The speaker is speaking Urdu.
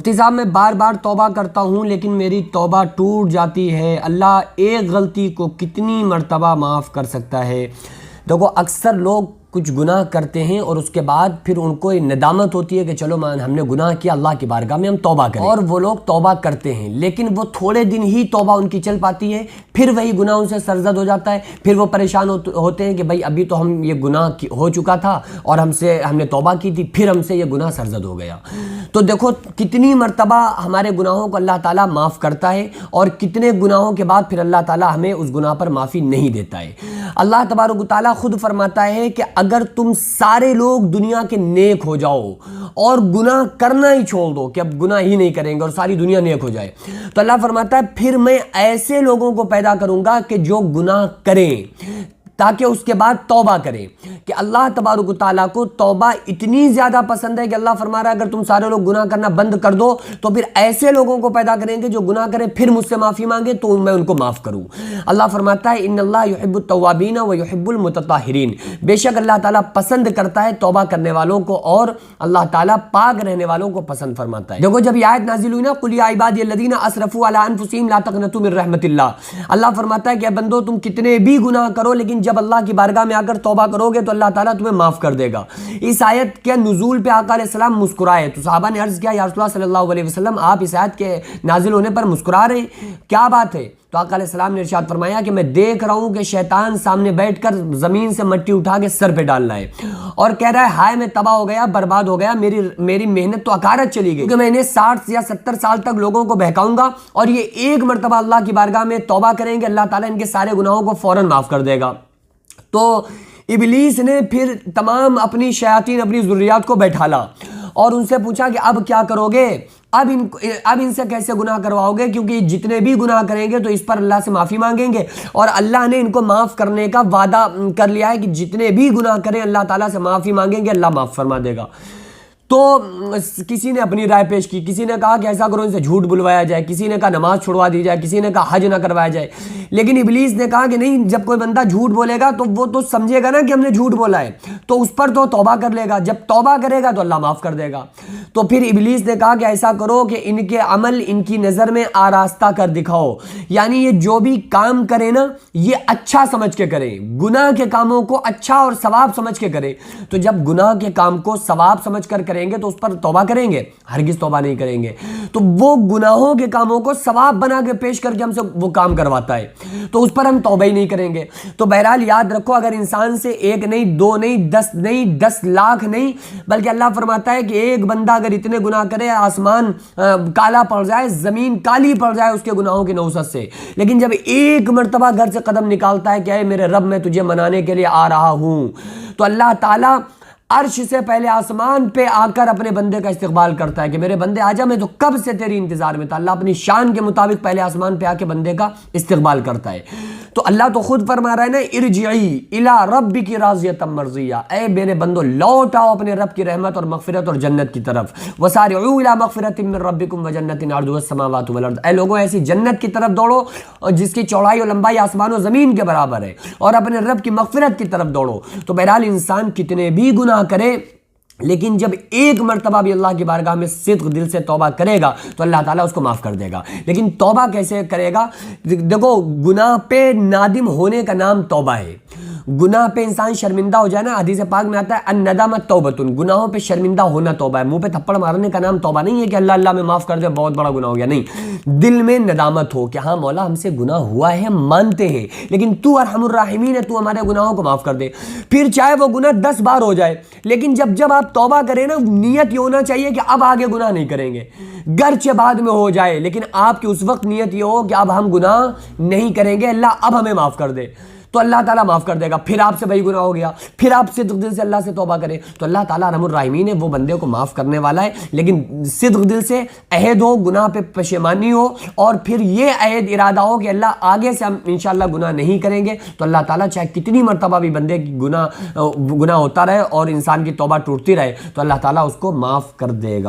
مفتی صاحب میں بار بار توبہ کرتا ہوں لیکن میری توبہ ٹوٹ جاتی ہے، اللہ ایک غلطی کو کتنی مرتبہ معاف کر سکتا ہے؟ دیکھو اکثر لوگ کچھ گناہ کرتے ہیں اور اس کے بعد پھر ان کو ندامت ہوتی ہے کہ چلو ہم نے گناہ کیا، اللہ کی بارگاہ میں ہم توبہ کریں، اور وہ لوگ توبہ کرتے ہیں لیکن وہ تھوڑے دن ہی توبہ ان کی چل پاتی ہے، پھر وہی گناہ ان سے سرزد ہو جاتا ہے، پھر وہ پریشان ہوتے ہیں کہ بھائی ابھی تو ہم یہ گناہ ہو چکا تھا اور ہم نے توبہ کی تھی، پھر ہم سے یہ گناہ سرزد ہو گیا۔ تو دیکھو کتنی مرتبہ ہمارے گناہوں کو اللہ تعالیٰ معاف کرتا ہے اور کتنے گناہوں کے بعد پھر اللہ تعالیٰ ہمیں اس گناہ پر معافی نہیں دیتا ہے۔ اللہ تبارک و تعالیٰ خود فرماتا ہے کہ اگر تم سارے لوگ دنیا کے نیک ہو جاؤ اور گناہ کرنا ہی چھوڑ دو کہ اب گناہ ہی نہیں کریں گے اور ساری دنیا نیک ہو جائے، تو اللہ فرماتا ہے پھر میں ایسے لوگوں کو پیدا کروں گا کہ جو گناہ کریں تاکہ اس کے بعد توبہ کریں۔ کہ اللہ تبارک و تعالیٰ کو توبہ اتنی زیادہ پسند ہے کہ اللہ فرما رہا ہے اگر تم سارے لوگ گناہ کرنا بند کر دو تو پھر ایسے لوگوں کو پیدا کریں گے جو گناہ کریں پھر مجھ سے معافی مانگے تو میں ان کو معاف کروں۔ اللہ فرماتا ہے ان اللہ یحب التوابین و یحب المتطہرین، بے شک اللہ تعالیٰ پسند کرتا ہے توبہ کرنے والوں کو اور اللہ تعالیٰ پاک رہنے والوں کو پسند فرماتا ہے۔ دیکھو جب یہ آیت نازل ہوئی نا قل یا عبادی الذین اسرفوا علی انفسہم لا تقنطوا من رحمت اللہ، اللہ فرماتا ہے کہ اے بندو تم کتنے بھی گناہ کرو لیکن جب اللہ کی بارگاہ میں آ کر توبہ کرو گے تو اللہ تعالیٰ تمہیں معاف کر دے گا۔ اس آیت کے نزول پہ آقا علیہ السلام مسکرائے تو صحابہ نے عرض کیا یا رسول اللہ صلی اللہ علیہ وسلم آپ اس آیت کے نازل ہونے پر مسکرا رہے ہیں، کیا بات ہے؟ تو آقا علیہ السلام نے ارشاد فرمایا کہ میں دیکھ رہا ہوں کہ شیطان سامنے بیٹھ کر زمین سے مٹی اٹھا کے سر پہ ڈال رہا ہے اور کہہ رہا ہے ہائے میں تباہ ہو گیا، برباد ہو گیا، میری محنت تو اکارت چلی گئی، کیونکہ میں انہیں 60 یا 70 سال تک لوگوں کو بہکاؤں گا اور یہ ایک مرتبہ اللہ کی بارگاہ میں توبہ کریں گے اللہ تعالیٰ ان کے سارے گناہوں کو فوراً معاف کر دے گا۔ تو ابلیس نے پھر تمام اپنی شیاطین اپنی ذریات کو بیٹھالا اور ان سے پوچھا کہ اب کیا کرو گے، اب ان سے کیسے گناہ کرواؤ گے، کیونکہ جتنے بھی گناہ کریں گے تو اس پر اللہ سے معافی مانگیں گے اور اللہ نے ان کو معاف کرنے کا وعدہ کر لیا ہے کہ جتنے بھی گناہ کریں اللہ تعالیٰ سے معافی مانگیں گے اللہ معاف فرما دے گا۔ تو کسی نے اپنی رائے پیش کی، کسی نے کہا کہ ایسا کرو ان سے جھوٹ بلوایا جائے، کسی نے کہا نماز چھڑوا دی جائے، کسی نے کہا حج نہ کروایا جائے، لیکن ابلیس نے کہا کہ نہیں، جب کوئی بندہ جھوٹ بولے گا تو وہ تو سمجھے گا نا کہ ہم نے جھوٹ بولا ہے تو اس پر تو توبہ کر لے گا، جب توبہ کرے گا تو اللہ معاف کر دے گا۔ تو پھر ابلیس نے کہا کہ ایسا کرو کہ ان کے عمل ان کی نظر میں آراستہ کر دکھاؤ، یعنی یہ جو بھی کام کرے نا یہ اچھا سمجھ کے کریں، گناہ کے کاموں کو اچھا اور ثواب سمجھ کے کریں، تو جب گناہ کے کام کو ثواب سمجھ کر کریں گے تو اس پر توبہ کریں گے، ہرگز توبہ نہیں کریں گے، تو وہ گناہوں کے کاموں کو ثواب بنا کے پیش کر کے ہم سے وہ کام کرواتا ہے تو اس پر ہم توبہ ہی نہیں کریں گے۔ تو بہرحال یاد رکھو اگر انسان سے ایک نہیں، دو نہیں، 10 نہیں، 10 لاکھ نہیں، بلکہ اللہ فرماتا ہے کہ ایک بندہ اگر اتنے گناہ کرے آسمان کالا پڑ جائے، زمین کالی پڑ جائے اس کے گناہوں کی نوسط سے، لیکن جب ایک مرتبہ گھر سے قدم نکالتا ہے کہ اے میرے رب میں تجھے منانے کے لیے آ رہا ہوں، تو اللہ تعالیٰ عرش سے پہلے آسمان پہ آ کر اپنے بندے کا استقبال کرتا ہے کہ میرے بندے آجا، میں تو کب سے تیری انتظار میں تھا۔ اللہ اپنی شان کے مطابق پہلے آسمان پہ آ کے بندے کا استقبال کرتا ہے۔ تو اللہ تو خود فرما رہا ہے نا ارجعی الی ربک راضیۃ مرضیہ، اے میرے بندو لوٹ آؤ اپنے رب کی رحمت اور مغفرت اور جنت کی طرف، وسارعوا الی مغفرۃ من ربکم وجنۃ عرضها السماوات والارض، اے لوگوں ایسی جنت کی طرف دوڑو جس کی چوڑائی اور لمبائی آسمان و زمین کے برابر ہے، اور اپنے رب کی مغفرت کی طرف دوڑو۔ تو بہرحال انسان کتنے بھی گناہ کرے لیکن جب ایک مرتبہ بھی اللہ کی بارگاہ میں صدق دل سے توبہ کرے گا تو اللہ تعالیٰ اس کو معاف کر دے گا۔ لیکن توبہ کیسے کرے گا؟ دیکھو گناہ پہ نادم ہونے کا نام توبہ ہے۔ گناہ پہ انسان شرمندہ ہو جائے نا، حدیث پاک میں آتا ہے الندامۃ توبۃ، گناہوں پہ شرمندہ ہونا توبہ ہے۔ منہ پہ تھپڑ مارنے کا نام توبہ نہیں ہے کہ اللہ اللہ میں معاف کر دے بہت بڑا گناہ ہو گیا، نہیں، دل میں ندامت ہو کہ ہاں مولا ہم سے گناہ ہوا ہے، ہم مانتے ہیں لیکن تو ارحم الراحمین ہے، تو ہمارے گناہوں کو معاف کر دے۔ پھر چاہے وہ گناہ 10 بار ہو جائے لیکن جب آپ توبہ کریں نا نیت یہ ہونا چاہیے کہ اب آگے گناہ نہیں کریں گے، گرچہ بعد میں ہو جائے لیکن آپ کی اس وقت نیت یہ ہو کہ اب ہم گناہ نہیں کریں گے، اللہ اب ہمیں معاف کر دے، تو اللہ تعالیٰ معاف کر دے گا۔ پھر آپ سے بھائی گناہ ہو گیا، پھر آپ صدق دل سے اللہ سے توبہ کریں تو اللہ تعالیٰ ارحم الراحمین ہے، وہ بندے کو معاف کرنے والا ہے، لیکن صدق دل سے عہد ہو، گناہ پہ پشیمانی ہو اور پھر یہ عہد ارادہ ہو کہ اللہ آگے سے ہم انشاءاللہ گناہ نہیں کریں گے، تو اللہ تعالیٰ چاہے کتنی مرتبہ بھی بندے کی گناہ ہوتا رہے اور انسان کی توبہ ٹوٹتی رہے تو اللہ تعالیٰ اس کو معاف کر دے گا۔